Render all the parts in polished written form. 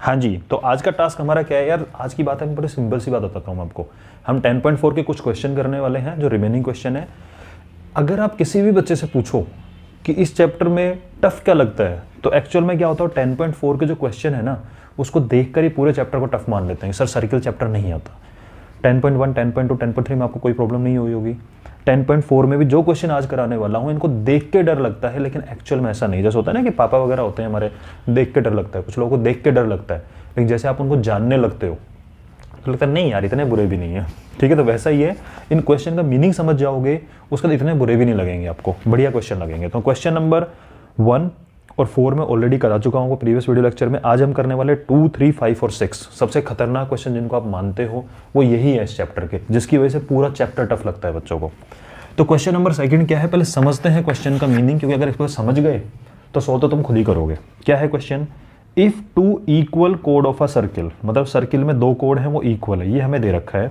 हाँ जी, तो आज का टास्क हमारा क्या है यार, आज की बात है, बड़ी सिंपल सी बात बताता हूँ मैं आपको। हम 10.4 के कुछ क्वेश्चन करने वाले हैं, जो रिमेनिंग क्वेश्चन है। अगर आप किसी भी बच्चे से पूछो कि इस चैप्टर में टफ क्या लगता है, तो एक्चुअल में क्या होता है, 10.4 के जो क्वेश्चन है ना, उसको देखकर ही पूरे चैप्टर को टफ मान लेते हैं। सर सर्किल चैप्टर नहीं आता। 10.1, 10.2, 10.3 में आपको कोई प्रॉब्लम नहीं हुई होगी। 10.4 में भी जो क्वेश्चन आज कराने वाला हूँ, इनको देख के डर लगता है, लेकिन एक्चुअल में ऐसा नहीं। जैसे होता है ना कि पापा वगैरह होते हैं हमारे, देख के डर लगता है, कुछ लोगों को देख के डर लगता है, लेकिन जैसे आप उनको जानने लगते हो तो लगता है नहीं यार इतने बुरे भी नहीं है। ठीक है, तो वैसा ही है, इन क्वेश्चन का मीनिंग समझ जाओगे, उसके बाद इतने बुरे भी नहीं लगेंगे आपको, बढ़िया क्वेश्चन लगेंगे। तो क्वेश्चन नंबर 1 और 4 में ऑलरेडी करा चुका हूँ प्रीवियस वीडियो लेक्चर में। आज हम करने वाले 2, 3, 5 और 6 सबसे खतरनाक क्वेश्चन जिनको आप मानते हो वो यही है इस चैप्टर के, जिसकी वजह से पूरा चैप्टर टफ लगता है बच्चों को। तो क्वेश्चन नंबर 2 क्या है, पहले समझते हैं क्वेश्चन का मीनिंग, क्योंकि अगर इसको समझ गए तो सॉल्व तो तुम खुद ही करोगे। क्या है क्वेश्चन, इफ 2 इक्वल कोड ऑफ अ सर्किल, मतलब सर्किल में 2 कोड हैं वो इक्वल है, ये हमें दे रखा है,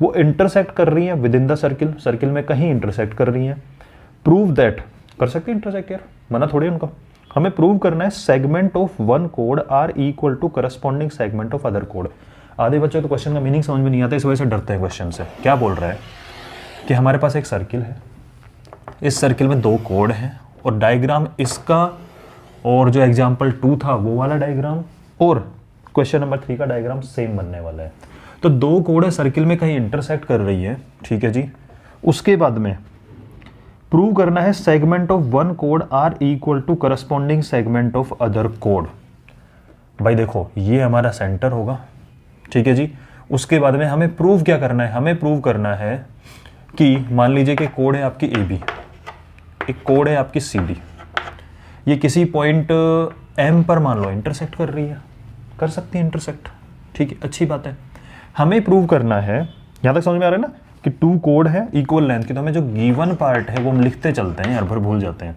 वो इंटरसेक्ट कर रही है with in the circle, circle में कहीं इंटरसेक्ट कर रही है। प्रूव दैट, कर सकते हैं इंटरसेक्ट यार, मना थोड़ी उनका। हमें प्रूव करना है segment of one code are equal to corresponding segment of other code. आधे बच्चों तो क्वेश्चन का मीनिंग समझ में नहीं आता, इस वजह से डरते हैं क्वेश्चन से। क्या बोल रहा है कि हमारे पास एक सर्किल है, इस सर्किल में 2 कोड हैं और डायग्राम इसका और जो एग्जाम्पल 2 था वो वाला डायग्राम और क्वेश्चन नंबर 3 का डायग्राम सेम बनने वाला है। तो 2 कोड है, सर्किल में कहीं इंटरसेक्ट कर रही है, ठीक है जी। उसके बाद में प्रूव करना है segment of one code are equal to corresponding segment of other code. भाई देखो ये हमारा सेंटर होगा, ठीक है जी। उसके बाद में हमें प्रूव क्या करना है, हमें प्रूव करना है कि मान लीजिए कि कोड है आपकी AB, एक कोड है आपकी CD, ये किसी पॉइंट M पर मान लो इंटरसेक्ट कर रही है, कर सकती है इंटरसेक्ट, ठीक है, अच्छी बात है। हमें प्रूव करना है, यहाँ तक समझ में आ रहा है ना, कि 2 कोड है इक्वल लेंथ की, तो हमें जो गिवन पार्ट है वो हम लिखते चलते हैं यार, भर भूल जाते हैं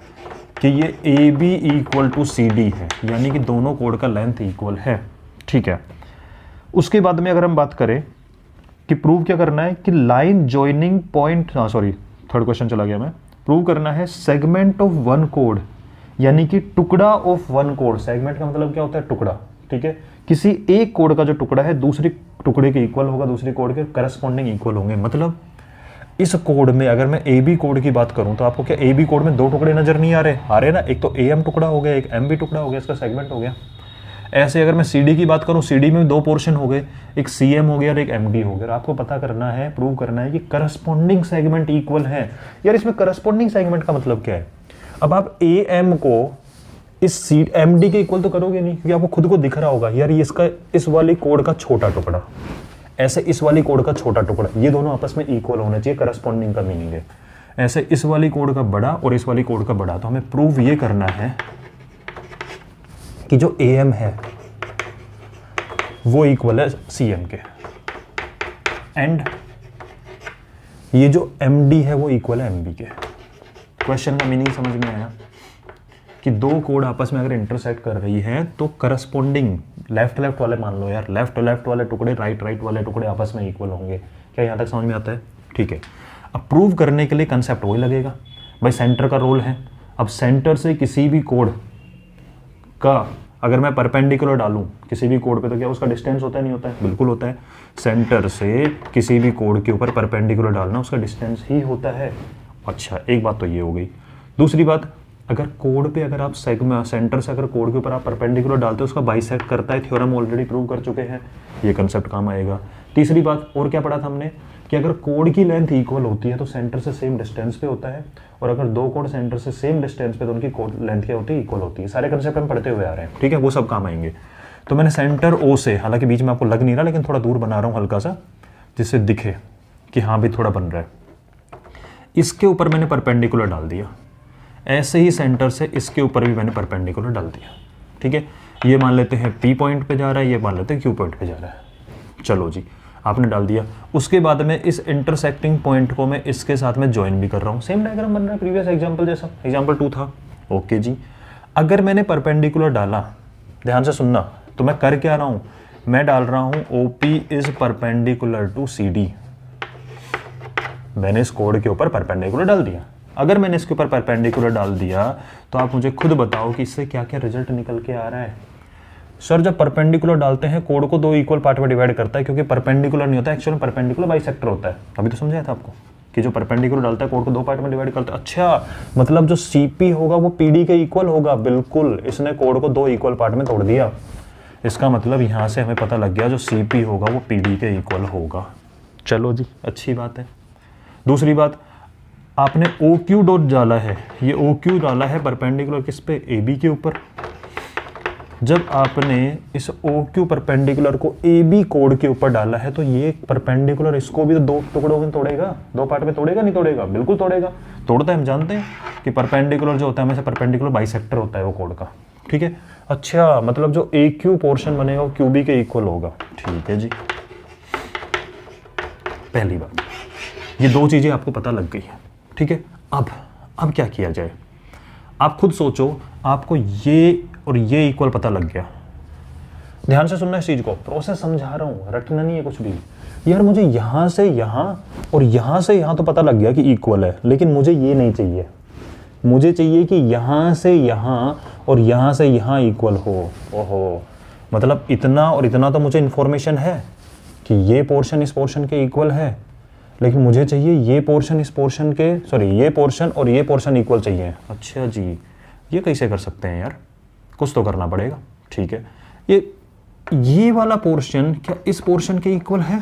कि ये AB इक्वल टू CD है, यानी कि दोनों कोड का लेंथ इक्वल है, ठीक है। उसके बाद में अगर हम बात करें कि प्रूव क्या करना है कि line joining point, sorry third question चला गया मैं, प्रूव करना है सेगमेंट ऑफ वन कोड, यानी कि टुकड़ा ऑफ वन कोड। सेगमेंट का मतलब क्या होता है, टुकड़ा, ठीक है। किसी एक कोड का जो टुकड़ा है दूसरी टुकड़े के इक्वल होगा, दूसरी कोड के करस्पॉन्डिंग इक्वल होंगे। मतलब इस कोड में अगर मैं AB कोड की बात करूं तो आपको क्या AB कोड में 2 टुकड़े नजर नहीं आ रहे ना, एक तो AM टुकड़ा हो गया, एक MB टुकड़ा हो गया, इसका सेगमेंट हो गया। ऐसे अगर मैं CD की बात करूं, CD में 2 पोर्शन हो गए, एक CM हो गया और एक MD हो गया। आपको पता करना है, प्रूव करना है कि करस्पॉन्डिंग सेगमेंट इक्वल है। यार इसमें करस्पॉन्डिंग सेगमेंट का मतलब क्या है, अब आप AM को इस MD के इक्वल तो करोगे नहीं, क्योंकि आपको खुद को दिख रहा होगा यार ये इसका इस वाली कोड का छोटा टुकड़ा, ऐसे इस वाली कोड का छोटा टुकड़ा, ये दोनों आपस में इक्वल होना चाहिए, करस्पॉन्डिंग का मीनिंग है। ऐसे इस वाली कोड का बड़ा और इस वाली कोड का बड़ा, तो हमें प्रूव ये करना है कि जो AM है वो इक्वल है CM के, एंड ये जो MD है वो इक्वल है MB के। क्वेश्चन का मीनिंग समझ में आया कि 2 कोड आपस में अगर इंटरसेक्ट कर रही है तो करस्पॉन्डिंग लेफ्ट वाले मान लो यार, लेफ्ट वाले टुकड़े राइट वाले टुकड़े आपस में इक्वल होंगे। क्या यहाँ तक समझ में आता है, ठीक है। अब प्रूव करने के लिए कंसेप्ट वही लगेगा भाई, सेंटर का रोल है। अब सेंटर से किसी भी कोड का अगर मैं परपेंडिकुलर डालूं किसी भी कोड पे, तो क्या उसका डिस्टेंस होता है, नहीं होता है, बिल्कुल होता है। सेंटर से किसी भी कोड के ऊपर परपेंडिकुलर डालना उसका डिस्टेंस ही होता है। अच्छा, एक बात तो ये हो गई। दूसरी बात, अगर कोड पे अगर आप सेंटर से अगर कोड के ऊपर आप परपेंडिकुलर डालते हो उसका बाइसेक्ट करता है, थ्योरम ऑलरेडी प्रूव कर चुके हैं, ये कंसेप्ट काम आएगा। तीसरी बात और क्या पढ़ा था हमने कि अगर कोड की लेंथ इक्वल होती है तो सेंटर से सेम डिस्टेंस पे होता है, और अगर 2 कोड सेंटर से सेम डिस्टेंस पे तो उनकी कोड लेंथ क्या होती है, इक्वल होती है। सारे कंसेप्ट हम पढ़ते हुए आ रहे हैं, ठीक है, वो सब काम आएंगे। तो मैंने सेंटर O से, हालांकि बीच में आपको लग नहीं रहा, लेकिन थोड़ा दूर बना रहा हूँ हल्का सा, जिससे दिखे कि हाँ भी थोड़ा बन रहा है। इसके ऊपर मैंने परपेंडिकुलर डाल दिया, ऐसे ही सेंटर से इसके ऊपर भी मैंने परपेंडिकुलर डाल दिया, ठीक है। ये मान लेते हैं P पॉइंट पे जा रहा है, ये मान लेते हैं Q पॉइंट पे जा रहा है। चलो जी, आपने डाल दिया। उसके बाद में इस इंटरसेक्टिंग पॉइंट को मैं इसके साथ में ज्वाइन भी कर रहा हूँ, सेम डायग्राम बन रहा है प्रीवियस एग्जाम्पल जैसा, एग्जाम्पल 2 था, ओके जी। अगर मैंने परपेंडिकुलर डाला, ध्यान से सुनना, तो मैं कर क्या रहा हूँ, मैं डाल रहा हूँ OP is perpendicular to CD। मैंने इस कोड के ऊपर परपेंडिकुलर डाल दिया। अगर मैंने इसके ऊपर परपेंडिकुलर डाल दिया तो आप मुझे खुद बताओ कि इससे क्या क्या रिजल्ट निकल के आ रहा है। सर जब परपेंडिकुलर डालते हैं कोड को 2 इक्वल पार्ट में डिवाइड करता है, क्योंकि परपेंडिकुलर नहीं होता एक्चुअली, परपेंडिकुलर बाइसेक्टर होता है। अभी तो समझाया था आपको कि जो परपेंडिकुलर डालता है कोड को 2 पार्ट में डिवाइड करता है। अच्छा, मतलब जो CP होगा वो PD के इक्वल होगा। बिल्कुल, इसने कोड को 2 इक्वल पार्ट में तोड़ दिया। इसका मतलब यहाँ से हमें पता लग गया जो CP होगा वो PD के इक्वल होगा। चलो जी, अच्छी बात है। दूसरी बात, आपने OQ डॉट डाला है, ये OQ डाला है परपेंडिकुलर किस पे, AB के ऊपर। जब आपने इस OQ परपेंडिकुलर को AB कोड के ऊपर डाला है तो ये परपेंडिकुलर इसको भी तो 2 टुकड़ों में तोड़ेगा, 2 पार्ट में तोड़ेगा, नहीं तोड़ेगा? बिल्कुल तोड़ेगा। तोड़ता है, हम जानते हैं कि परपेंडिकुलर जो होता है हमेशा परपेंडिकुलर बाइसेक्टर होता है वो कोड का। ठीक है, अच्छा, मतलब जो AQ पोर्शन बनेगा वो QB के इक्वल होगा। ठीक है जी, पहली बात, ये 2 चीज़ें आपको पता लग गई है। ठीक है, अब क्या किया जाए? आप खुद सोचो, आपको ये और ये इक्वल पता लग गया। ध्यान से सुनना इस चीज को, प्रोसेस समझा रहा हूँ, रटना नहीं है कुछ भी। यार मुझे यहाँ से यहाँ और यहाँ से यहाँ तो पता लग गया कि इक्वल है, लेकिन मुझे ये नहीं चाहिए। मुझे चाहिए कि यहाँ से यहाँ और यहाँ से यहाँ इक्वल हो। ओहो, मतलब इतना और इतना तो मुझे इन्फॉर्मेशन है कि ये पोर्शन इस पोर्शन के इक्वल है, लेकिन मुझे चाहिए ये पोर्शन इस पोर्शन के, सॉरी ये पोर्शन और ये पोर्शन इक्वल चाहिए। अच्छा जी, ये कैसे कर सकते हैं यार? कुछ तो करना पड़ेगा। ठीक है, ये वाला पोर्शन क्या इस पोर्शन के इक्वल है?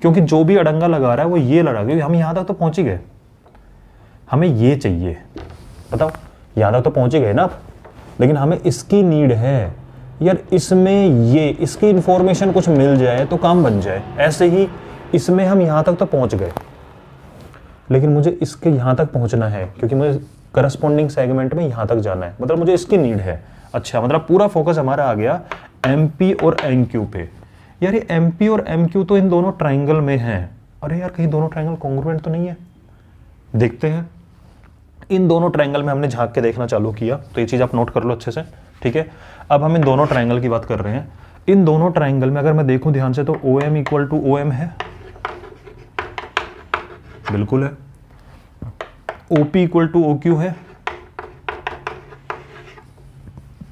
क्योंकि जो भी अड़ंगा लगा रहा है वो ये लगा, क्योंकि हम यहाँ तक तो पहुँच ही गए, हमें ये चाहिए। बताओ, यहाँ तक तो पहुँच ही गए ना आप, लेकिन हमें इसकी नीड है यार। इसमें ये इसकी इंफॉर्मेशन कुछ मिल जाए तो काम बन जाए। ऐसे ही इसमें हम यहाँ तक तो पहुँच गए, लेकिन मुझे इसके यहाँ तक पहुँचना है, क्योंकि मुझे करस्पॉन्डिंग सेगमेंट में यहाँ तक जाना है, मतलब मुझे इसकी नीड है। अच्छा, मतलब पूरा फोकस हमारा आ गया MP और MQ पे। यार ये MP और MQ तो इन दोनों ट्राइंगल में हैं। अरे यार, कहीं दोनों ट्राइंगल कॉन्ग्रुएंट तो नहीं है? देखते हैं। इन दोनों ट्राइंगल में हमने झांक के देखना चालू किया, तो ये चीज़ आप नोट कर लो अच्छे से। ठीक है, अब हम इन दोनों ट्राइंगल की बात कर रहे हैं। इन दोनों ट्राइंगल में अगर मैं देखूं ध्यान से तो OM इक्वल टू OM है, बिल्कुल है। OP इक्वल टू OQ है।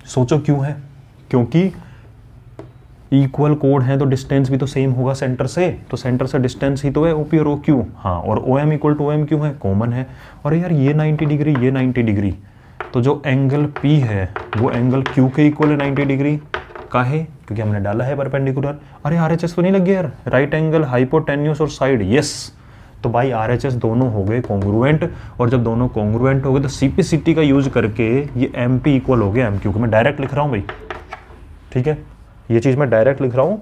सोचो क्यों है? क्योंकि इक्वल कोड है तो डिस्टेंस भी तो सेम होगा सेंटर से, तो सेंटर से डिस्टेंस ही तो है OP और OQ। हाँ, और OM इक्वल टू OM क्यों है? कॉमन है। और यार ये 90 डिग्री, ये 90 डिग्री, तो जो एंगल P है वो एंगल Q के इक्वल है 90 डिग्री। काहे? क्योंकि हमने डाला है परपेंडिकुलर। अरे RHS तो नहीं लग गया यार, राइट एंगल, हाइपोटेन्यूस और साइड। यस, तो भाई RHS दोनों हो गए कॉन्ग्रुएंट, और जब दोनों कॉन्ग्रुएंट हो गए तो CPCT का यूज करके ये MP इक्वल हो गया MQ को। मैं डायरेक्ट लिख रहा हूँ भाई, ठीक है, ये चीज़ मैं डायरेक्ट लिख रहा हूँ।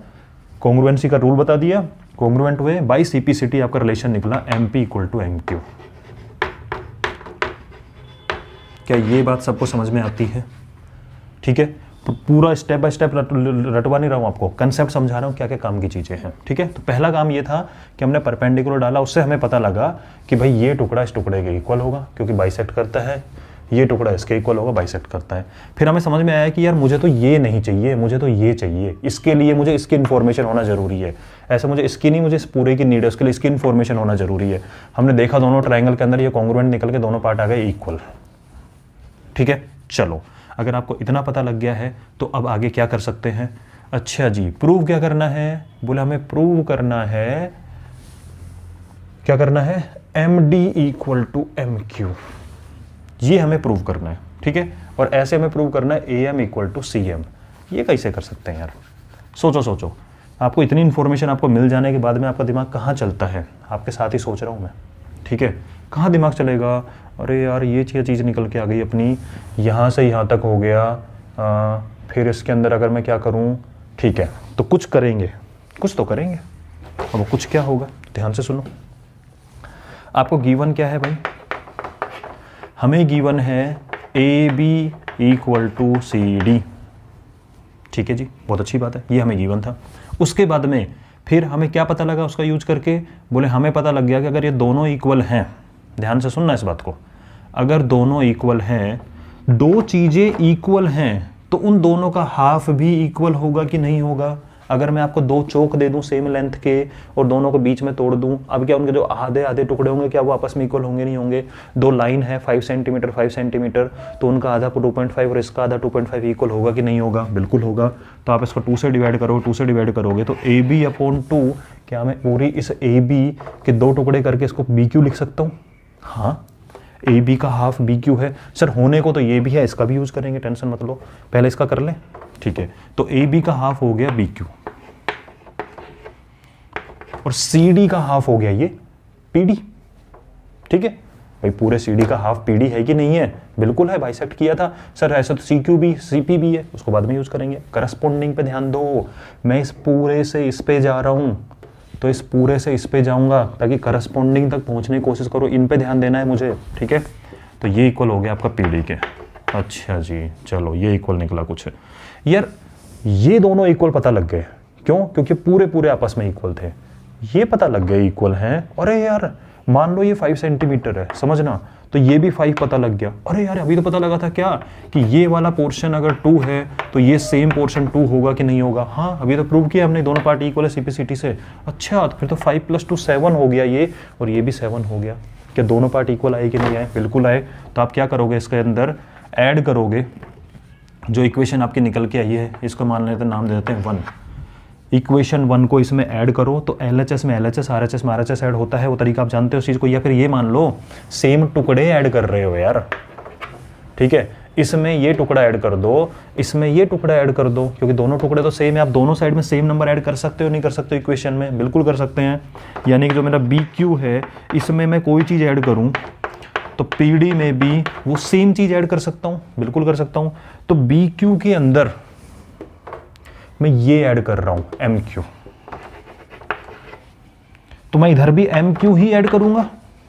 कॉन्ग्रुएंसी का रूल बता दिया, कॉन्ग्रुएंट हुए बाई CPCT, आपका रिलेशन निकला MP इक्वल टू MQ। क्या ये बात सबको समझ में आती है? ठीक है, पूरा स्टेप बाय स्टेप रटवा नहीं रहा हूँ आपको, कंसेप्ट समझा रहा हूँ क्या क्या काम की चीज़ें हैं। ठीक है, तो पहला काम ये था कि हमने परपेंडिकुलर डाला, उससे हमें पता लगा कि भाई ये टुकड़ा इस टुकड़े के इक्वल होगा क्योंकि बाइसेक्ट करता है, ये टुकड़ा इसके इक्वल होगा, बाइसेक्ट करता है। फिर हमें समझ में आया कि यार मुझे तो ये नहीं चाहिए, मुझे तो ये चाहिए, इसके लिए मुझे इसकी इन्फॉर्मेशन होना जरूरी है। ऐसे मुझे इसकी नहीं, मुझे इस पूरे की नीड है, उसके लिए इसकी इन्फॉर्मेशन होना जरूरी है। हमने देखा दोनों ट्राइंगल के अंदर ये कॉन्ग्रुएंट निकल के दोनों पार्ट आ गए इक्वल। ठीक है, चलो, अगर आपको इतना पता लग गया है तो अब आगे क्या कर सकते हैं? अच्छा जी, प्रूव क्या करना है? बोले हमें प्रूव करना है, क्या करना है? MD इक्वल टू MQ, ये हमें प्रूव करना है। ठीक है, और ऐसे हमें प्रूव करना है AM इक्वल टू CM। ये कैसे कर सकते हैं यार? सोचो, आपको इतनी इन्फॉर्मेशन आपको मिल जाने के बाद में आपका दिमाग कहाँ चलता है? आपके साथ ही सोच रहा हूँ मैं। ठीक है, कहाँ दिमाग चलेगा? अरे यार ये चीज़ निकल के आ गई अपनी, यहाँ से यहाँ तक हो गया, फिर इसके अंदर अगर मैं क्या करूँ? ठीक है, तो कुछ करेंगे, कुछ तो करेंगे। अब वो कुछ क्या होगा? ध्यान से सुनो, आपको गिवन क्या है भाई? हमें गिवन है AB इक्वल टू CD। ठीक है जी, बहुत अच्छी बात है, ये हमें गिवन था। उसके बाद में फिर हमें क्या पता लगा उसका यूज करके? बोले हमें पता लग गया कि अगर ये दोनों इक्वल हैं, ध्यान से सुनना इस बात को, अगर दोनों इक्वल हैं, दो चीज़ें इक्वल हैं, तो उन दोनों का हाफ भी इक्वल होगा कि नहीं होगा? अगर मैं आपको 2 चौक दे दूं सेम लेंथ के और दोनों को बीच में तोड़ दूं, अब क्या उनके जो आधे आधे टुकड़े होंगे क्या वो आपस में इक्वल होंगे? नहीं होंगे। 2 लाइन है 5 सेंटीमीटर 5 सेंटीमीटर, तो उनका आधा 2.5 और इसका आधा 2.5 इक्वल होगा कि नहीं होगा? बिल्कुल होगा। तो आप इसको 2 से डिवाइड करोगे, 2 से डिवाइड करोगे तो AB/2, क्या मैं पूरी इस AB के 2 टुकड़े करके इसको BQ लिख सकता हूँ? हाँ, AB का हाफ BQ है। सर होने को तो ये भी है, इसका भी यूज करेंगे, टेंशन मत लो, पहले इसका कर लें, ठीक है। तो AB का हाफ हो गया BQ और CD का हाफ हो गया ये PD, ठीक है भाई। पूरे CD का हाफ PD है कि नहीं है? बिल्कुल है, बाइसेक्ट किया था। सर ऐसा तो CQ भी CP भी है, उसको बाद में यूज करेंगे। करस्पॉन्डिंग पे ध्यान दो, मैं इस पूरे से इस पे जा रहा हूं तो इस पूरे से इस पे जाऊंगा ताकि करस्पॉन्डिंग तक पहुंचने की कोशिश करो, इन पे ध्यान देना है मुझे, ठीक है। तो ये इक्वल हो गया आपका PD के। अच्छा जी, चलो ये इक्वल निकला कुछ यार। ये दोनों इक्वल पता लग गए, क्यों? क्योंकि पूरे पूरे आपस में इक्वल थे, ये पता लग गए इक्वल हैं। अरे यार मान लो ये 5 सेंटीमीटर है, समझना, तो ये भी 5 पता लग गया। अरे यार अभी तो पता लगा था क्या कि ये वाला पोर्शन अगर 2 है तो ये सेम पोर्शन 2 होगा कि नहीं होगा? हाँ, अभी तो प्रूव किया हमने, दोनों पार्ट इक्वल है CP/CT से। अच्छा, तो फिर तो 5 + 2 7 हो गया ये, और ये भी 7 हो गया। क्या दोनों पार्ट इक्वल आए कि नहीं आए? बिल्कुल आए। तो आप क्या करोगे, इसके अंदर ऐड करोगे, जो इक्वेशन आपकी निकल के आई है, इसको मान लेते हैं, नाम दे देते हैं 1। इक्वेशन 1 को इसमें ऐड करो तो LHS में LHS, RHS में RHS ऐड होता है, वो तरीका आप जानते हो उस चीज़ को। या फिर ये मान लो सेम टुकड़े ऐड कर रहे हो यार, ठीक है, इसमें ये टुकड़ा ऐड कर दो, इसमें ये टुकड़ा ऐड कर दो, क्योंकि दोनों टुकड़े तो सेम है। आप दोनों साइड में सेम नंबर ऐड कर सकते हो, नहीं कर सकते हो इक्वेशन में? बिल्कुल कर सकते हैं। यानी कि जो मेरा BQ है इसमें मैं कोई चीज़ ऐड करूँ तो PD में भी वो सेम चीज़ ऐड कर सकता हूँ, बिल्कुल कर सकता हूँ। तो BQ के अंदर मैं ये ऐड कर रहा हूं MQ, तो मैं इधर भी MQ ही ऐड करूंगा,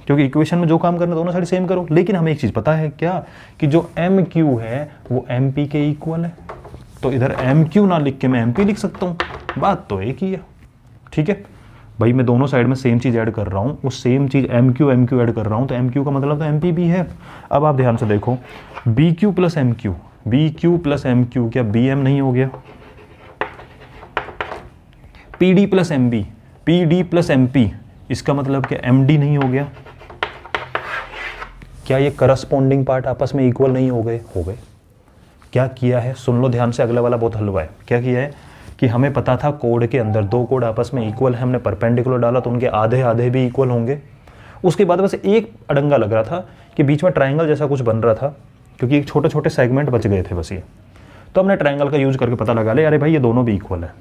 क्योंकि इक्वेशन में जो काम करना दोनों साइड सेम करो। लेकिन हमें एक चीज पता है क्या, कि जो MQ है वो MP के इक्वल है, तो इधर MQ ना लिख के मैं MP लिख सकता हूं। बात तो एक ही है, ठीक है भाई। मैं दोनों साइड में सेम चीज ऐड कर रहा हूं, वो सेम चीज MQ ऐड कर रहा हूं, तो MQ का मतलब तो MP भी है। अब आप ध्यान से देखो, BQ + MQ, BQ + MQ, क्या BM नहीं हो गया? PD + MB, PD + MP, इसका मतलब क्या MD नहीं हो गया? क्या ये करस्पॉन्डिंग पार्ट आपस में इक्वल नहीं हो गए? हो गए। क्या किया है, सुन लो ध्यान से, अगला वाला बहुत हलवा है। क्या किया है कि हमें पता था कोड के अंदर 2 कोड आपस में इक्वल है, हमने परपेंडिकुलर डाला तो उनके आधे आधे भी इक्वल होंगे। उसके बाद बस एक अड़ंगा लग रहा था कि बीच में ट्राइंगल जैसा कुछ बन रहा था, क्योंकि छोटे छोटे सेगमेंट बच गए थे बस ये। तो हमने ट्राइंगल का यूज करके पता लगा ले, अरे भाई ये दोनों भी इक्वल है।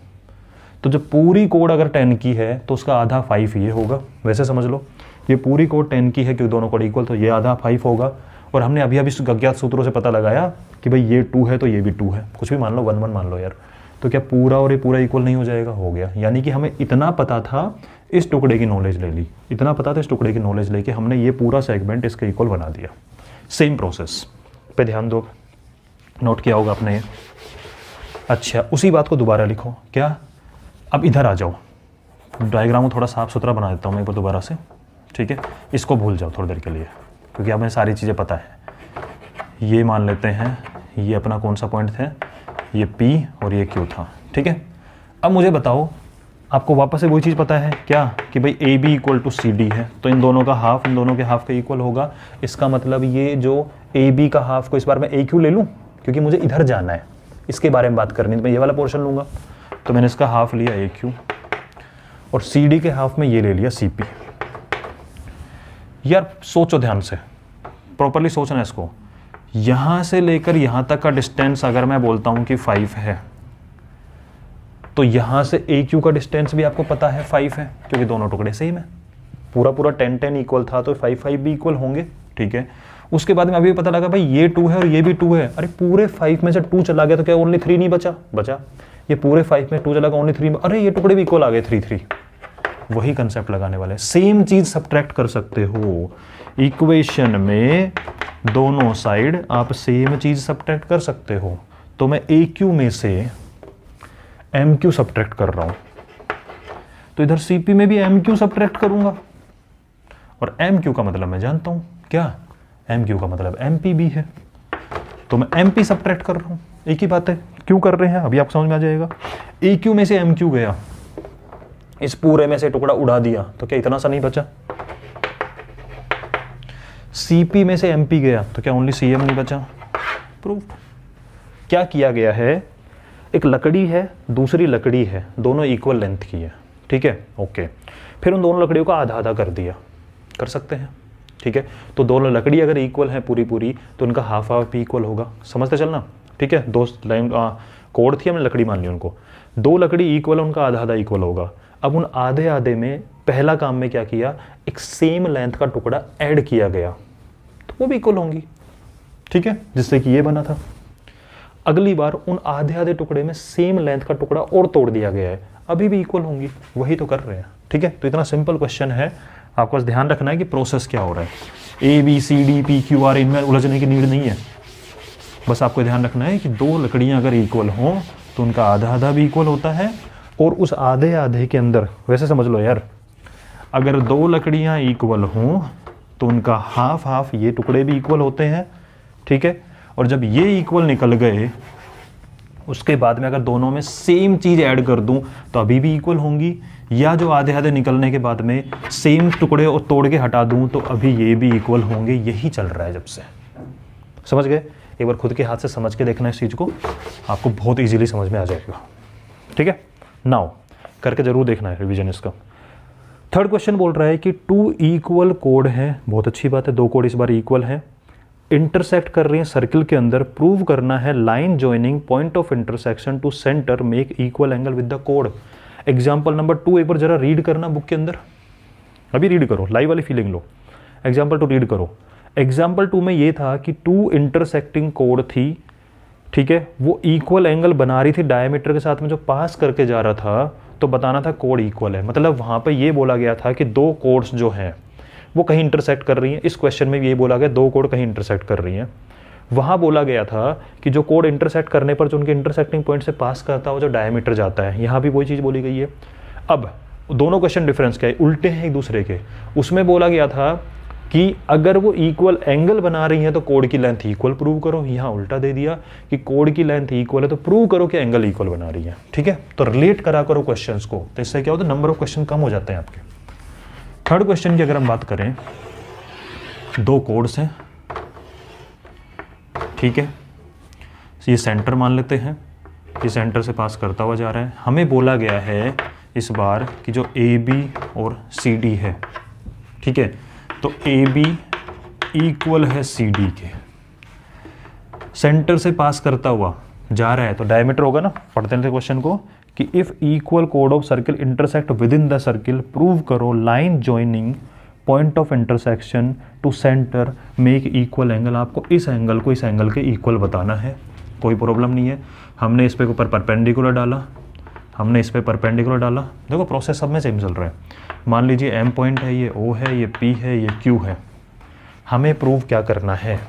तो जब पूरी कोड अगर 10 की है तो उसका आधा 5 ये होगा, वैसे समझ लो ये पूरी कोड 10 की है क्योंकि दोनों कोड इक्वल, तो ये आधा 5 होगा। और हमने अभी अभी अज्ञात सूत्रों से पता लगाया कि भाई ये 2 है तो ये भी 2 है, कुछ भी मान लो, 1 1 मान लो यार। तो क्या पूरा और ये पूरा इक्वल नहीं हो जाएगा? हो गया। यानी कि हमें इतना पता था, इस टुकड़े की नॉलेज ले ली, इतना पता था इस टुकड़े की नॉलेज लेके हमने ये पूरा सेगमेंट इसके इक्वल बना दिया। सेम प्रोसेस पे ध्यान दो, नोट किया होगा आपने ये। अच्छा, उसी बात को दोबारा लिखो। क्या? अब इधर आ जाओ, डायग्राम को थोड़ा साफ सुथरा बना देता हूँ मैं एक बार दोबारा से, ठीक है। इसको भूल जाओ थोड़ी देर के लिए, क्योंकि हमें सारी चीज़ें पता है। ये मान लेते हैं ये अपना कौन सा पॉइंट था, ये P और ये Q था, ठीक है। अब मुझे बताओ, आपको वापस से वही चीज़ पता है क्या, कि भाई AB = CD है, तो इन दोनों का हाफ इन दोनों के हाफ का इक्वल होगा। इसका मतलब ये जो AB का हाफ को इस बार मैं AQ ले लूँ, क्योंकि मुझे इधर जाना है, इसके बारे में बात करनी है, तो मैं ये वाला पोर्शन लूँगा। तो मैंने इसका हाफ लिया AQ और CD के हाफ में ये ले लिया CP। यार सोचो ध्यान से, प्रॉपरली सोचना इसको। यहां से लेकर यहां तक का डिस्टेंस अगर मैं बोलता हूं कि 5 है, तो यहां से AQ का डिस्टेंस भी आपको पता है 5 है, क्योंकि दोनों टुकड़े सेम है। पूरा पूरा 10 10 इक्वल था तो 5 5 भी इक्वल होंगे, ठीक है। उसके बाद में अभी पता लगा भाई ये 2 है और ये भी 2 है। अरे पूरे 5 में से 2 चला गया तो क्या ओनली 3 नहीं बचा? ये पूरे 5 में 2 चला गया, ओनली 3 में, अरे ये टुकड़े भी इक्वल आ गए, 3 3। वही कंसेप्ट लगाने वाले, सेम चीज सब्ट्रैक्ट कर सकते हो इक्वेशन में, दोनों साइड आप सेम चीज सब्ट्रैक्ट कर सकते हो। तो मैं AQ में से MQ सब्ट्रैक्ट कर रहा हूं, तो इधर CP में भी MQ सब्ट्रैक्ट करूंगा, और MQ का मतलब मैं जानता हूं क्या, MQ का मतलब MP भी है, तो मैं MP सब्ट्रैक्ट कर रहा हूं। एक ही बात है, क्यों कर रहे हैं अभी आपको समझ में आ जाएगा। ए क्यू में से एम क्यू गया, इस पूरे में से टुकड़ा उड़ा दिया, तो क्या इतना सा नहीं बचा? सीपी में से एमपी गया, तो क्या ओनली सीएम नहीं बचा? प्रूफ। क्या किया गया है, एक लकड़ी है, दूसरी लकड़ी है, दोनों इक्वल लेंथ की है, ठीक है, ओके। फिर उन दोनों लकड़ियों को आधा आधा कर दिया, कर सकते हैं, ठीक है। तो दोनों लकड़ी अगर इक्वल है पूरी पूरी, तो उनका हाफ हाफ भी इक्वल होगा, समझते चलना, ठीक है। दो लाइन कोड थी, हमने लकड़ी मान ली उनको, दो लकड़ी इक्वल है, उनका आधा आधा इक्वल होगा। अब उन आधे आधे में पहला काम में क्या किया, एक सेम लेंथ का टुकड़ा ऐड किया गया, तो वो भी इक्वल होंगी, ठीक है, जिससे कि ये बना था। अगली बार उन आधे आधे टुकड़े में सेम लेंथ का टुकड़ा और तोड़ दिया गया है, अभी भी इक्वल होंगी, वही तो कर रहे हैं, ठीक है। तो इतना सिंपल क्वेश्चन है, आपको बस ध्यान रखना है कि प्रोसेस क्या हो रहा है। A B C D P Q R, इनमें उलझने की नीड नहीं है, बस आपको ध्यान रखना है कि दो लकड़ियां अगर इक्वल हों तो उनका आधा आधा भी इक्वल होता है, और उस आधे आधे के अंदर, वैसे समझ लो यार, अगर दो लकड़ियां इक्वल हों तो उनका हाफ हाफ ये टुकड़े भी इक्वल होते हैं, ठीक है। और जब ये इक्वल निकल गए, उसके बाद में अगर दोनों में सेम चीज़ ऐड कर दूं तो अभी भी इक्वल होंगी, या जो आधे आधे निकलने के बाद में सेम टुकड़े और तोड़ के हटा दूं तो अभी ये भी इक्वल होंगे। यही चल रहा है जब से, समझ गए? एक बार खुद के हाथ से समझ के देखना इस चीज़ को, आपको बहुत ईजिली समझ में आ जाएगा, ठीक है। नाउ करके जरूर देखना है रिवीजन इसका। थर्ड क्वेश्चन बोल रहा है कि टू इक्वल कोड है, बहुत अच्छी बात है, दो कोड इस बार इक्वल है, इंटरसेक्ट कर रही हैं सर्किल के अंदर, प्रूव करना है line joining point of intersection to centre make equal angle with the कोड। एग्जाम्पल नंबर 2 एक बार जरा रीड करना बुक के अंदर, अभी रीड करो, लाइव वाली फीलिंग लो। एग्जाम्पल 2 रीड करो। एग्जाम्पल 2 में ये था कि टू इंटरसेक्टिंग कोड थी, ठीक है, वो इक्वल एंगल बना रही थी डायमीटर के साथ में जो पास करके जा रहा था, तो बताना था कोड इक्वल है। मतलब वहाँ पे ये बोला गया था कि दो कोड्स जो हैं वो कहीं इंटरसेक्ट कर रही हैं। इस क्वेश्चन में भी ये बोला गया दो कोड कहीं इंटरसेक्ट कर रही हैं। वहाँ बोला गया था कि जो कोड इंटरसेक्ट करने पर जो उनके इंटरसेक्टिंग पॉइंट से पास करता है वो जो डायमीटर जाता है, यहाँ भी वही चीज़ बोली गई है। अब दोनों क्वेश्चन डिफरेंस क्या है, उल्टे हैं एक दूसरे के। उसमें बोला गया था कि अगर वो इक्वल एंगल बना रही हैं तो कोड की लेंथ इक्वल प्रूव करो। यहाँ उल्टा दे दिया कि कोड की लेंथ इक्वल है तो प्रूव करो कि एंगल इक्वल बना रही है, ठीक है। तो रिलेट करा करो क्वेश्चंस को, तो इससे क्या होता है, नंबर ऑफ क्वेश्चन कम हो जाते हैं आपके। थर्ड क्वेश्चन की अगर हम बात करें, दो कोड्स हैं, ठीक है, ये सेंटर मान लेते हैं, ये सेंटर से पास करता हुआ जा रहा है। हमें बोला गया है इस बार कि जो ए बी और सी डी है, ठीक है, तो ए बी इक्वल है सी डी के, सेंटर से पास करता हुआ जा रहा है तो डायमीटर होगा ना। पढ़ते हैं क्वेश्चन को कि इफ इक्वल कोड of circle intersect within the circle, prove करो line joining point of intersection to centre make equal angle. आपको इस एंगल को इस एंगल के इक्वल बताना है, कोई प्रॉब्लम नहीं है। हमने इस पे ऊपर परपेंडिकुलर डाला, हमने इस पे परपेंडिकुलर डाला, देखो प्रोसेस सब में सेम चल रहा है। मान लीजिए एम पॉइंट है, ये ओ है, ये पी है, ये क्यू है। हमें प्रूव क्या करना है,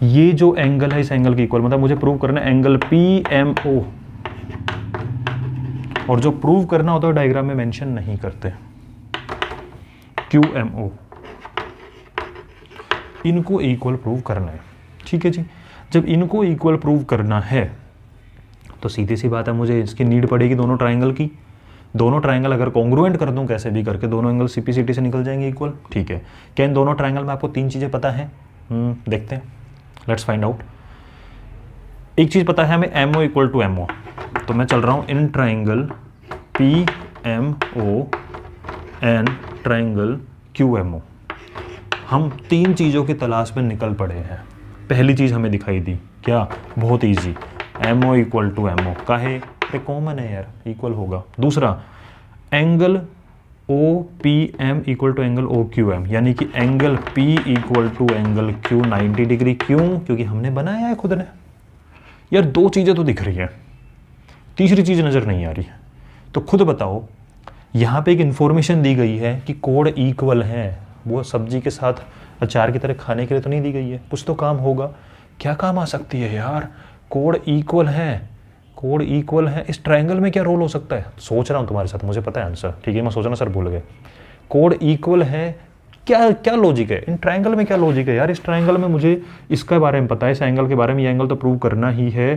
ये जो एंगल है इस एंगल के इक्वल, मतलब मुझे प्रूव करना है एंगल पी एम ओ, और जो प्रूव करना होता है डायग्राम में मेंशन नहीं करते, क्यू एम ओ, इनको इक्वल प्रूव करना है, ठीक है जी। जब इनको इक्वल प्रूव करना है तो सीधी सी बात है, मुझे इसकी नीड पड़ेगी दोनों ट्राइंगल की। दोनों ट्राइंगल अगर कॉन्ग्रुएंट कर दूं कैसे भी करके, दोनों एंगल सीपीसीटी से निकल जाएंगे इक्वल, ठीक है। क्या इन दोनों ट्राइंगल में आपको तीन चीज़ें पता है? देखते हैं, लेट्स फाइंड आउट। एक चीज़ पता है हमें, M O equal to M O, तो मैं चल रहा हूँ in triangle P M O and triangle Q M O. हम तीन चीज़ों की तलाश में निकल पड़े हैं। पहली चीज़ हमें दिखाई दी, क्या? बहुत easy, M O equal to M O, काहे? कॉमन है यार, इक्वल होगा। दूसरा, angle O P M equal to angle O Q M, यानी कि angle P equal to angle Q 90 degree. क्यों? क्योंकि हमने बनाया है खुद ने। यार दो चीज़ें तो दिख रही हैं, तीसरी चीज़ नज़र नहीं आ रही। तो खुद बताओ, यहाँ पे एक इन्फॉर्मेशन दी गई है कि कोड इक्वल है, वो सब्जी के साथ अचार की तरह खाने के लिए तो नहीं दी गई है, कुछ तो काम होगा। क्या काम आ सकती है यार? कोड इक्वल है, कोड इक्वल है, इस ट्रायंगल में क्या रोल हो सकता है? सोच रहा हूँ तुम्हारे साथ, मुझे पता है आंसर, ठीक है, मैं सोच रहा हूँ सर भूल गए। कोड इक्वल है क्या क्या लॉजिक है इन ट्रायंगल में, क्या लॉजिक है यार इस ट्रायंगल में, मुझे इसके बारे में पता है, इस एंगल के बारे में, ये एंगल तो प्रूव करना ही है,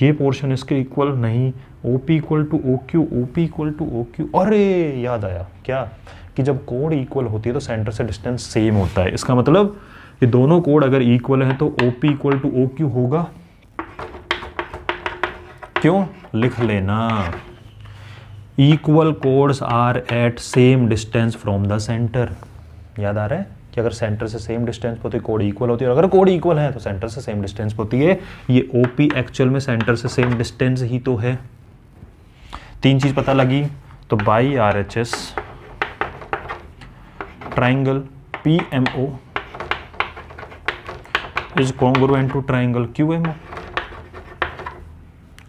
ये पोर्शन इसके इक्वल नहीं, OP equal to OQ, OP equal to OQ। अरे याद आया क्या कि जब कोड इक्वल होती है तो सेंटर से डिस्टेंस सेम होता है, इसका मतलब ये दोनों कोड अगर इक्वल है तो OP इक्वल टू OQ होगा। क्यों, लिख लेना, equal chords are at same distance from the centre. याद आ रहा है कि अगर सेंटर से सेम डिस्टेंस पे होती है कोड इक्वल होती है, और अगर कोड इक्वल है तो सेंटर से सेम डिस्टेंस पे होती है। ये OP एक्चुअल में सेंटर से सेम डिस्टेंस ही तो है। तीन चीज पता लगी, तो by RHS triangle PMO is congruent to triangle QMO।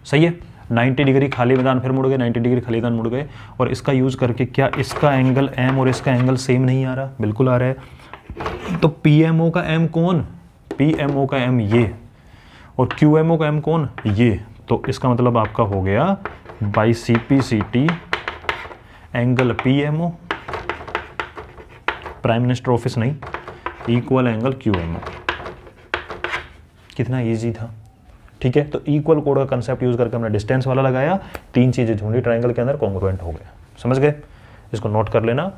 सही है, 90 डिग्री खाली मैदान फिर मुड़ गए, 90 डिग्री खाली मैदान मुड़ गए, और इसका यूज करके क्या इसका एंगल M और इसका एंगल सेम नहीं आ रहा, बिल्कुल आ रहा है। तो PMO का M कौन, PMO का M ये, और QMO का M कौन ये, तो इसका मतलब आपका हो गया by CPCT angle PMO, prime minister office नहीं, इक्वल एंगल QMO। कितना इजी था, ठीक है। तो इक्वल कोड का कंसेप्ट यूज करके हमने डिस्टेंस वाला लगाया, तीन चीजें ढूंढी, ट्रायंगल के अंदर कॉन्ग्रुएंट हो गया। समझ गए, इसको नोट कर लेना,